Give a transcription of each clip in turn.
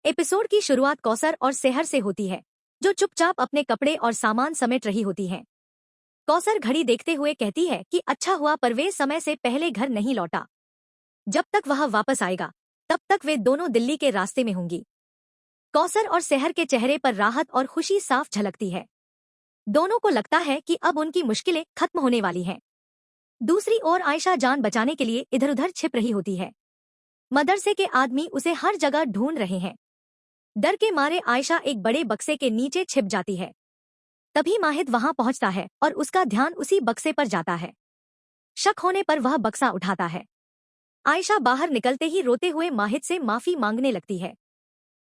Episode की शुरुआत कौसर और सेहर से होती है, जो चुपचाप अपने कपड़े और सामान समेट रही होती हैं। कौसर घड़ी देखते हुए कहती है कि अच्छा हुआ परवेज समय से पहले घर नहीं लौटा। जब तक वह वापस आएगा तब तक वे दोनों दिल्ली के रास्ते में होंगी। कौसर और सेहर के चेहरे पर राहत और खुशी साफ झलकती है। दोनों को लगता है कि अब उनकी मुश्किलें खत्म होने वाली हैं। दूसरी ओर आयशा जान बचाने के लिए इधर उधर छिप रही होती है। मदरसे के आदमी उसे हर जगह ढूंढ रहे हैं। डर के मारे आयशा एक बड़े बक्से के नीचे छिप जाती है। तभी माहिद वहां पहुंचता है और उसका ध्यान उसी बक्से पर जाता है। शक होने पर वह बक्सा उठाता है। आयशा बाहर निकलते ही रोते हुए माहिद से माफी मांगने लगती है।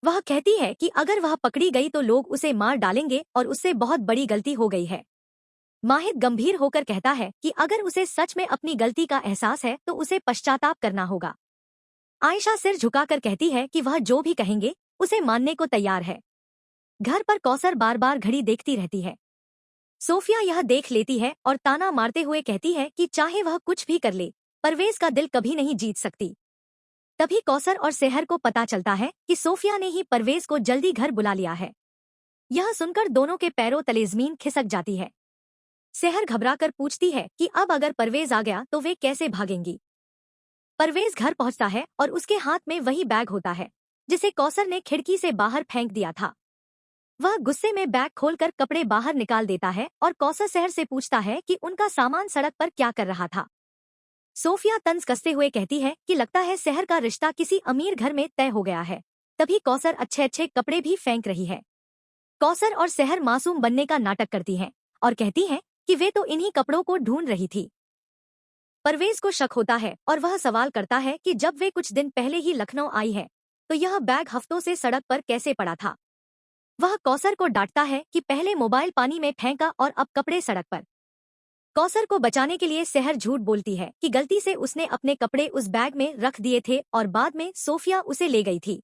वह कहती है कि अगर वह पकड़ी गई तो लोग उसे मार डालेंगे और उससे बहुत बड़ी गलती हो गई है। माहिद गंभीर होकर कहता है कि अगर उसे सच में अपनी गलती का एहसास है तो उसे पश्चाताप करना होगा। आयशा सिर झुकाकर कहती है कि वह जो भी कहेंगे उसे मानने को तैयार है। घर पर कौसर बार बार घड़ी देखती रहती है। सोफिया यह देख लेती है और ताना मारते हुए कहती है कि चाहे वह कुछ भी कर ले, परवेज का दिल कभी नहीं जीत सकती। तभी कौसर और सेहर को पता चलता है कि सोफिया ने ही परवेज को जल्दी घर बुला लिया है। यह सुनकर दोनों के पैरों तले जमीन खिसक जाती है। सेहर घबराकर पूछती है कि अब अगर परवेज आ गया तो वे कैसे भागेंगी। परवेज घर पहुंचता है और उसके हाथ में वही बैग होता है जिसे कौसर ने खिड़की से बाहर फेंक दिया था। वह गुस्से में बैग खोलकर कपड़े बाहर निकाल देता है और कौसर सेहर से पूछता है कि उनका सामान सड़क पर क्या कर रहा था। सोफिया तंज कसते हुए कहती है कि लगता है सेहर का रिश्ता किसी अमीर घर में तय हो गया है। तभी कौसर अच्छे अच्छे कपड़े भी फेंक रही है। कौसर और सेहर मासूम बनने का नाटक करती हैं और कहती हैं कि वे तो इन्हीं कपड़ों को ढूंढ रही थी। परवेज को शक होता है और वह सवाल करता है कि जब वे कुछ दिन पहले ही लखनऊ आई है तो यह बैग हफ्तों से सड़क पर कैसे पड़ा था। वह कौसर को डांटता है कि पहले मोबाइल पानी में फेंका और अब कपड़े सड़क पर। कौसर को बचाने के लिए सेहर झूठ बोलती है कि गलती से उसने अपने कपड़े उस बैग में रख दिए थे और बाद में सोफिया उसे ले गई थी।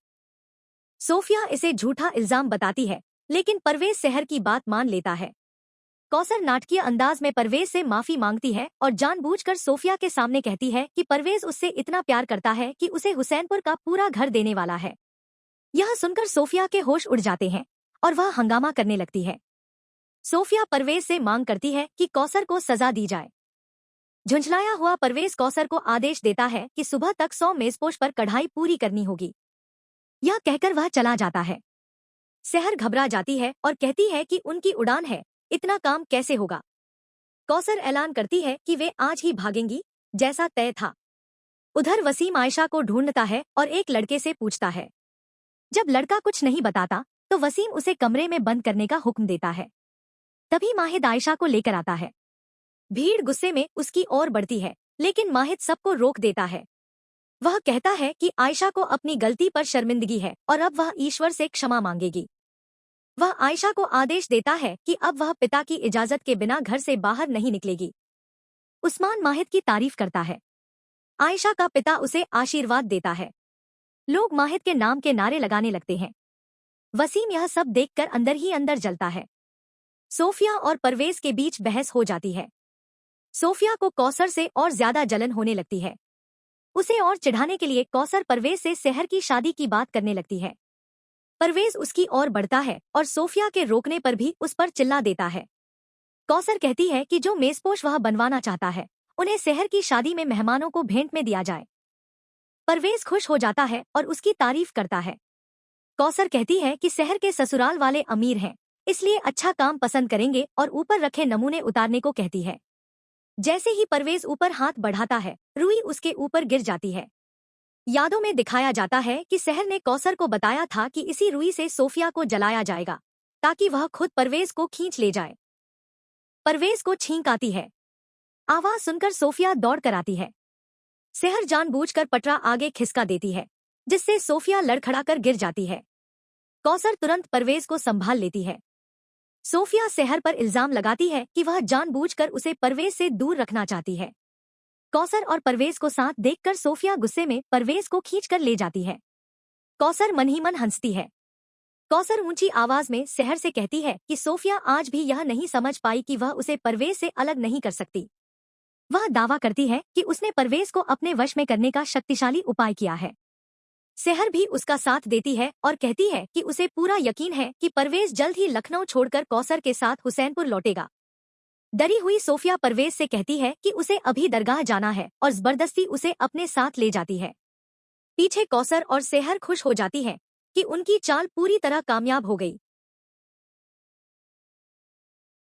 सोफिया इसे झूठा इल्जाम बताती है, लेकिन परवेज सेहर की बात मान लेता है। कौसर नाटकीय अंदाज में परवेज से माफी मांगती है और जानबूझकर सोफिया के सामने कहती है कि परवेज उससे इतना प्यार करता है कि उसे हुसैनपुर का पूरा घर देने वाला है। यह सुनकर सोफिया के होश उड़ जाते हैं और वह हंगामा करने लगती है। सोफिया परवेज से मांग करती है कि कौसर को सजा दी जाए। झुंझलाया हुआ परवेज कौसर को आदेश देता है कि सुबह तक 100 मेजपोश पर कढ़ाई पूरी करनी होगी। यह कहकर वह चला जाता है। सेहर घबरा जाती है और कहती है कि उनकी उड़ान है, इतना काम कैसे होगा। कौसर ऐलान करती है कि वे आज ही भागेंगी, जैसा तय था। उधर वसीम आयशा को ढूंढता है और एक लड़के से पूछता है। जब लड़का कुछ नहीं बताता तो वसीम उसे कमरे में बंद करने का हुक्म देता है। तभी माहिद आयशा को लेकर आता है। भीड़ गुस्से में उसकी ओर बढ़ती है, लेकिन माहिद सबको रोक देता है। वह कहता है कि आयशा को अपनी गलती पर शर्मिंदगी है और अब वह ईश्वर से क्षमा मांगेगी। वह आयशा को आदेश देता है कि अब वह पिता की इजाजत के बिना घर से बाहर नहीं निकलेगी। उस्मान माहिद की तारीफ करता है। आयशा का पिता उसे आशीर्वाद देता है। लोग माहिद के नाम के नारे लगाने लगते हैं। वसीम यह सब देखकर अंदर ही अंदर जलता है। सोफिया और परवेज के बीच बहस हो जाती है। सोफिया को कौसर से और ज्यादा जलन होने लगती है। उसे और चिढ़ाने के लिए कौसर परवेज से सेहर की शादी की बात करने लगती है। परवेज उसकी ओर बढ़ता है और सोफिया के रोकने पर भी उस पर चिल्ला देता है। कौसर कहती है कि जो मेजपोश वह बनवाना चाहता है उन्हें सेहर की शादी में मेहमानों को भेंट में दिया जाए। परवेज खुश हो जाता है और उसकी तारीफ करता है। कौसर कहती है कि सेहर के ससुराल वाले अमीर हैं, इसलिए अच्छा काम पसंद करेंगे और ऊपर रखे नमूने उतारने को कहती है। जैसे ही परवेज ऊपर हाथ बढ़ाता है, रुई उसके ऊपर गिर जाती है। यादों में दिखाया जाता है कि सेहर ने कौसर को बताया था कि इसी रुई से सोफिया को जलाया जाएगा ताकि वह खुद परवेज को खींच ले जाए। परवेज को छींक आती है। आवाज सुनकर सोफिया दौड़ कर आती है। सेहर जानबूझकर पटरा आगे खिसका देती है, जिससे सोफिया लड़खड़ाकर गिर जाती है। कौसर तुरंत परवेज को संभाल लेती है। सोफिया सेहर पर इल्जाम लगाती है कि वह जानबूझकर उसे परवेज से दूर रखना चाहती है। कौसर और परवेज को साथ देखकर सोफिया गुस्से में परवेज को खींचकर ले जाती है। कौसर मन ही मन हंसती है। कौसर ऊंची आवाज में सेहर से कहती है कि सोफिया आज भी यह नहीं समझ पाई कि वह उसे परवेज से अलग नहीं कर सकती। वह दावा करती है कि उसने परवेज को अपने वश में करने का शक्तिशाली उपाय किया है। सेहर भी उसका साथ देती है और कहती है कि उसे पूरा यकीन है कि परवेज जल्द ही लखनऊ छोड़कर कौसर के साथ हुसैनपुर लौटेगा। डरी हुई सोफिया परवेज से कहती है कि उसे अभी दरगाह जाना है और जबरदस्ती उसे अपने साथ ले जाती है। पीछे कौसर और सेहर खुश हो जाती है कि उनकी चाल पूरी तरह कामयाब हो गई।